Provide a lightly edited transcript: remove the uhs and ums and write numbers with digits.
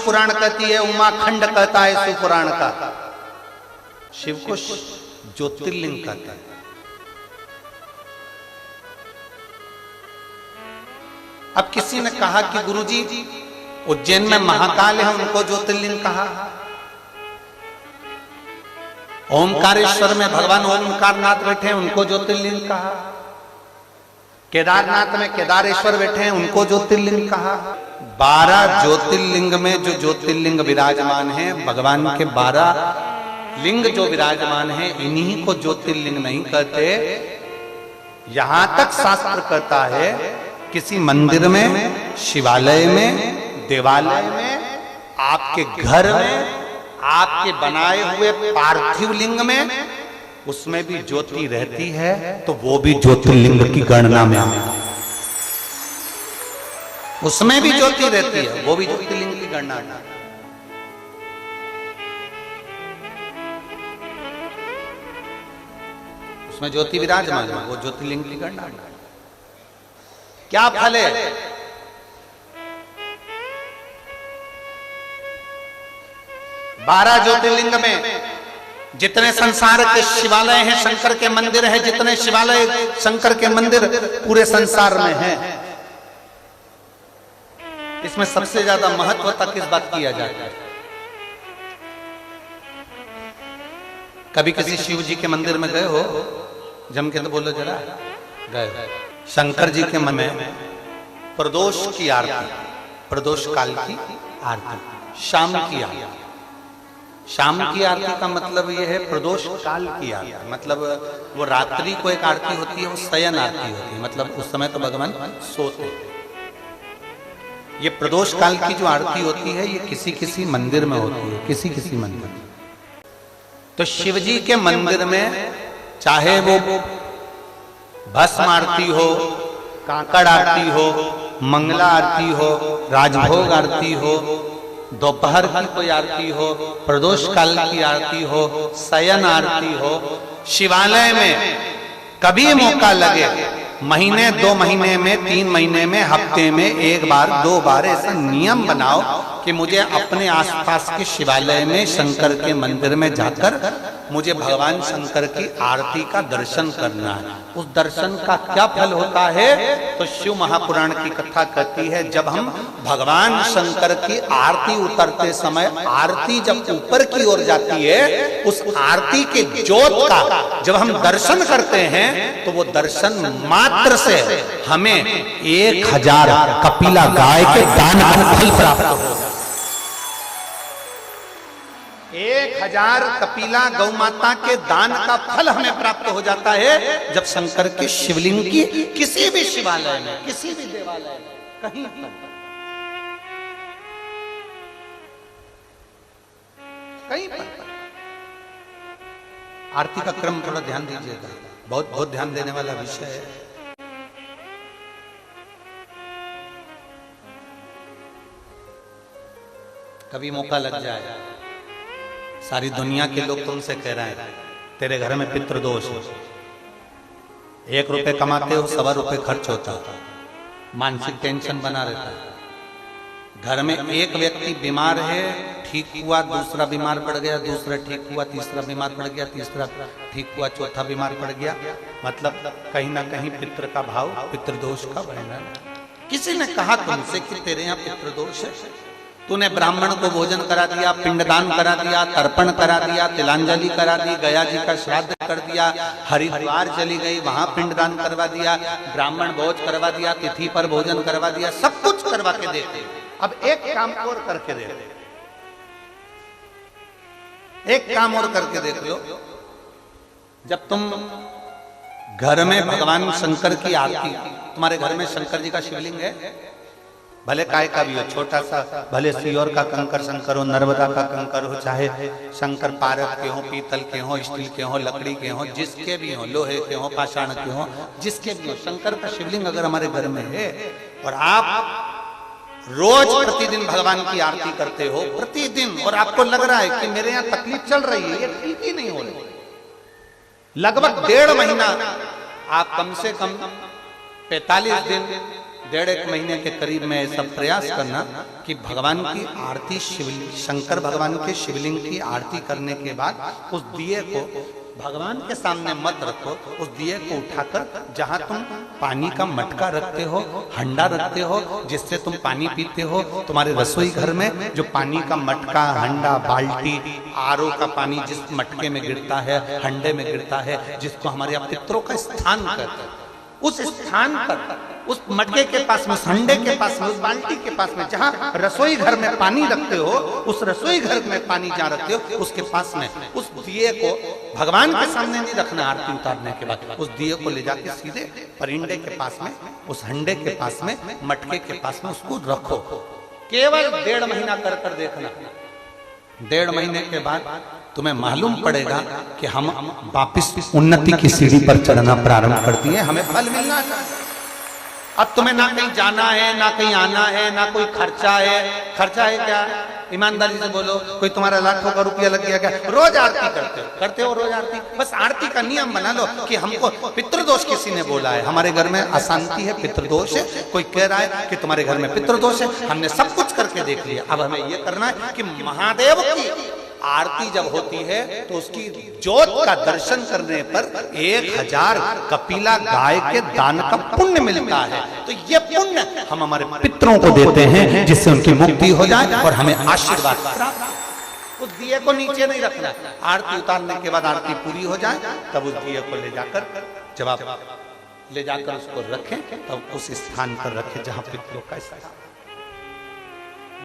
पुराण कहती है, उमाखंड कहता है शिवपुराण का। शिव को ज्योतिर्लिंग कहते हैं। अब किसी ने कहा कि गुरुजी उज्जैन में महाकाल है, उनको ज्योतिर्लिंग कहा। ओमकारेश्वर में भगवान ओमकारनाथ बैठे हैं, उनको ज्योतिर्लिंग कहा। केदारनाथ में केदारेश्वर बैठे हैं, उनको ज्योतिर्लिंग कहा। 12 ज्योतिर्लिंग में जो ज्योतिर्लिंग विराजमान है, भगवान के 12 लिंग जो विराजमान है, इन्हीं को ज्योतिर्लिंग नहीं कहते। यहां तक शास्त्र कहता है किसी मंदिर में, शिवालय में, देवालय में, आपके घर में, आपके बनाए हुए पार्थिव लिंग में, उसमें भी ज्योति रहती है, तो वो भी ज्योतिर्लिंग की गणना में आती है। उसमें भी ज्योति रहती है, वो भी ज्योतिर्लिंग की गणना में। उसमें ज्योति विराजमान है, वो ज्योतिर्लिंग की गणना में। क्या फल है? बारह ज्योतिर्लिंग में जितने संसार के शिवालय हैं, शंकर के मंदिर हैं, जितने शिवालय शंकर के मंदिर पूरे संसार में हैं, इसमें सबसे ज्यादा महत्वता किस बात किया जाता है? कभी किसी शिव जी के मंदिर में गए हो? जम के तो बोलो जरा। गए। शंकर जी के मन में प्रदोष की आरती, प्रदोष काल की आरती, शाम की आरती। शाम की आरती का मतलब यह है प्रदोष काल की आरती, मतलब वो रात्रि को एक आरती होती है, वो शयन आरती होती है, मतलब उस समय तो भगवान सोते। ये प्रदोष काल की जो आरती होती है, ये किसी किसी मंदिर में होती है, किसी किसी मंदिर में। तो शिव जी के मंदिर में चाहे वो भस्म आरती हो, काकड़ आरती हो, मंगला आरती हो, राजभोग आरती हो, दोपहर की कोई आरती हो, प्रदोष काल की आरती हो, शयन आरती हो, शिवालय में कभी मौका लगे, महीने 2 महीने में, 3 महीने में, हफ्ते में 1 बार 2 बार ऐसा नियम बनाओ कि मुझे अपने आसपास के शिवालय में, शंकर के मंदिर में जाकर मुझे भगवान शंकर की आरती का दर्शन करना है। उस दर्शन का क्या फल होता है? तो शिव महापुराण की कथा कहती है, जब हम भगवान शंकर की आरती उतरते समय, आरती जब ऊपर की ओर जाती है, उस आरती के ज्योत का जब हम दर्शन करते हैं, तो वो दर्शन मात्र से हमें 1000 कपिला गाय के दान का फल प्राप्त होगा। 1000 कपिला गौ माता के दान का फल हमें प्राप्त हो जाता है, जब शंकर के शिवलिंग की किसी भी शिवालय में, किसी भी देवालय में, कहीं पर, कहीं पर आरती का क्रम थोड़ा ध्यान दीजिएगा, बहुत बहुत ध्यान देने वाला विषय है। कभी मौका लग जाए, सारी दुनिया के लोग तुमसे कह रहे हैं तेरे घर में पितृदोष है, 1 रुपए कमाते हो, 1.25 रुपए खर्च होता है, मानसिक टेंशन बना रहता है। घर में एक व्यक्ति बीमार है, ठीक हुआ, दूसरा बीमार पड़ गया, दूसरा ठीक हुआ, तीसरा बीमार पड़ गया, तीसरा ठीक हुआ, चौथा बीमार पड़ गया, मतलब कहीं ना कहीं पितृ का भाव, पितृदोष का वर्णन। किसी ने कहा तुमसे कि तेरे यहाँ पितृदोष है, तूने ब्राह्मण को भोजन करा दिया, पिंडदान करा दिया, तर्पण करा दिया, तिलांजलि करा दी, गया जी का श्राद्ध कर दिया, हरिद्वार चली गई, वहां पिंडदान करवा दिया, ब्राह्मण भोज करवा दिया, तिथि पर भोजन करवा दिया, सब कुछ करवा के देते। अब एक काम और करके देख, एक काम और करके देख लो। जब तुम घर में भगवान शंकर की आरती, तुम्हारे घर में शंकर जी का शिवलिंग है, भले काय का भी हो, छोटा सा, भले सियोर का कंकर शंकर हो, नर्मदा का कंकर हो, चाहे शंकर पारक के हो, पीतल के हो, स्टील के हो, लकड़ी के हो, जिसके भी हो, लोहे के हो, पाषाण के हो, जिसके भी हो, शंकर का शिवलिंग अगर हमारे घर में है और आप रोज प्रतिदिन भगवान की आरती करते हो, प्रतिदिन, और आपको लग रहा है कि मेरे यहाँ तकलीफ चल रही है, ये ठीक ही नहीं हो रही, लगभग 1.5 महीना आप कम से कम 45 दिन डेढ़ एक महीने के करीब में ऐसा प्रयास करना कि भगवान की आरती शिवलिंग, शंकर भगवान के शिवलिंग की आरती करने के बाद उस दिए को भगवान के सामने मत रखो, उस दिए को उठाकर जहां तुम पानी का मटका रखते हो, हंडा रखते हो, जिससे तुम पानी पीते हो, तुम्हारे रसोई घर में जो पानी का मटका, हंडा, बाल्टी, आरओ का पानी जिस मटके में गिरता है, हंडे में गिरता है, जिसको हमारे यहाँ पितरों का स्थान कहते हैं, उस स्थान पर, उस मटके के पास में, उस हंडे के पास में, उस बाल्टी के पास में, जहां रसोई घर में पानी रखते हो, उस रसोई घर में पानी जहां रखते हो, उसके पास में उस दिए को भगवान के सामने नहीं रखना। आरती उतारने के बाद उस दिए को ले जाके सीधे परिंडे के पास में, उस हंडे के पास में, मटके के पास में उसको रखो। केवल 1.5 महीना कर कर देखना। 1.5 महीने के बाद तुम्हें मालूम पड़ेगा कि हम वापिस उन्नति की सीढ़ी पर चढ़ना प्रारंभ कर दिए, हमें फल मिलना चाहिए। अब तुम्हें ना कहीं जाना है, ना कहीं आना है, ना कोई खर्चा है। खर्चा है क्या? ईमानदारी से बोलो, कोई तुम्हारा लाखों का रुपया लग गया क्या? रोज आरती करते हो रोज आरती। बस आरती का नियम बना लो कि हमको पितृदोष किसी ने बोला है, हमारे घर में अशांति है, पितृदोष है, कोई कह रहा है कि तुम्हारे घर में पितृदोष है, हमने सब कुछ करके देख लिया। अब हमें ये करना है कि महादेव की आरती जब होती है तो उसकी ज्योत का दर्शन करने पर 1000 कपिला गाय के दान का पुण्य मिलता है। तो ये पुण्य हम हमारे पितरों को देते हैं, जिससे उनकी मुक्ति हो जाए और हमें आशीर्वाद प्राप्त। उस दिए को नीचे नहीं रखना, आरती उतारने के बाद आरती पूरी हो जाए तब उस दिए को ले जाकर, जब आप ले जाकर उसको रखें तब उस स्थान पर रखें जहां पितरों का स्थान।